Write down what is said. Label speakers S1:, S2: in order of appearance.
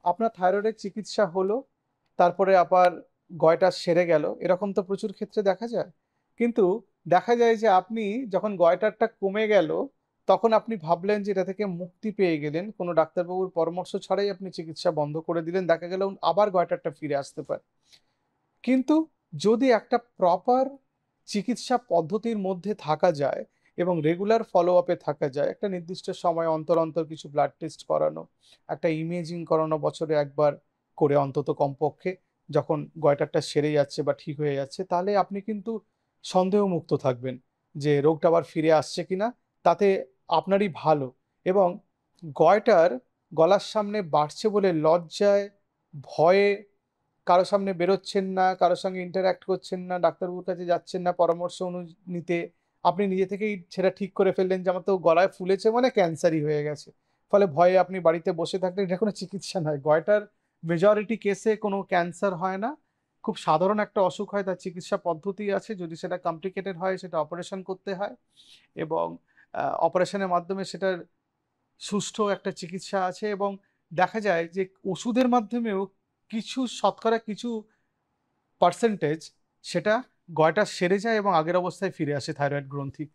S1: আপনার থাইরয়েডের চিকিৎসা হলো, তারপরে আবার গয়টা সেরে গেল। এরকম তো প্রচুর ক্ষেত্রে দেখা যায়। কিন্তু দেখা যায় যে আপনি যখন গয়টারটা কমে গেল, তখন আপনি ভাবলেন যে এটা থেকে মুক্তি পেয়ে গেলেন। কোনো ডাক্তারবাবুর পরামর্শ ছাড়াই আপনি চিকিৎসা বন্ধ করে দিলেন। দেখা গেল আবার গয়টারটা ফিরে আসতে পারে। কিন্তু যদি একটা প্রপার চিকিৎসা পদ্ধতির মধ্যে থাকা যায় এবং রেগুলার ফলো আপে থাকা যায়, একটা নির্দিষ্ট সময় অন্তর, অন্তর কিছু ব্লাড টেস্ট করানো, একটা ইমেজিং করানো বছরে একবার করে অন্তত কমপক্ষে, যখন গয়টারটা সেরে যাচ্ছে বা ঠিক হয়ে যাচ্ছে, তাহলে আপনি কিন্তু সন্দেহমুক্ত থাকবেন যে রোগটা আবার ফিরে আসছে কিনা। তাতে আপনারই ভালো। এবং গয়টার গলার সামনে বাড়ছে বলে লজ্জায়, ভয়ে কারো সামনে বেরোচ্ছেন না, কারো সঙ্গে interact করছেন না, ডাক্তারবাবুর কাছে যাচ্ছেন না পরামর্শ নিতে। আপনি নিজে থেকেই সেটা ঠিক করে ফেললেন যে আমার তো গলায় ফুলেছে মানে ক্যান্সারই হয়ে গেছে। ফলে ভয়ে আপনি বাড়িতে বসে থাকলেন, এটা কোনো চিকিৎসা নয়। গয়টার মেজরিটি কেসে কোনো ক্যান্সার হয় না। খুব সাধারণ একটা অসুখ হয়, তার চিকিৎসা পদ্ধতি আছে। যদি সেটা কমপ্লিকেটেড হয় সেটা অপারেশন করতে হয় এবং অপারেশনের মাধ্যমে সেটার সুষ্ঠু একটা চিকিৎসা আছে এবং দেখা যায় যে ওষুধের মাধ্যমেও কিছু শতকরা কিছু পার্সেন্টেজ সেটা গয়টা সেরে যায় এবং আগের অবস্থায় ফিরে আসে থাইরয়েড গ্রন্থি।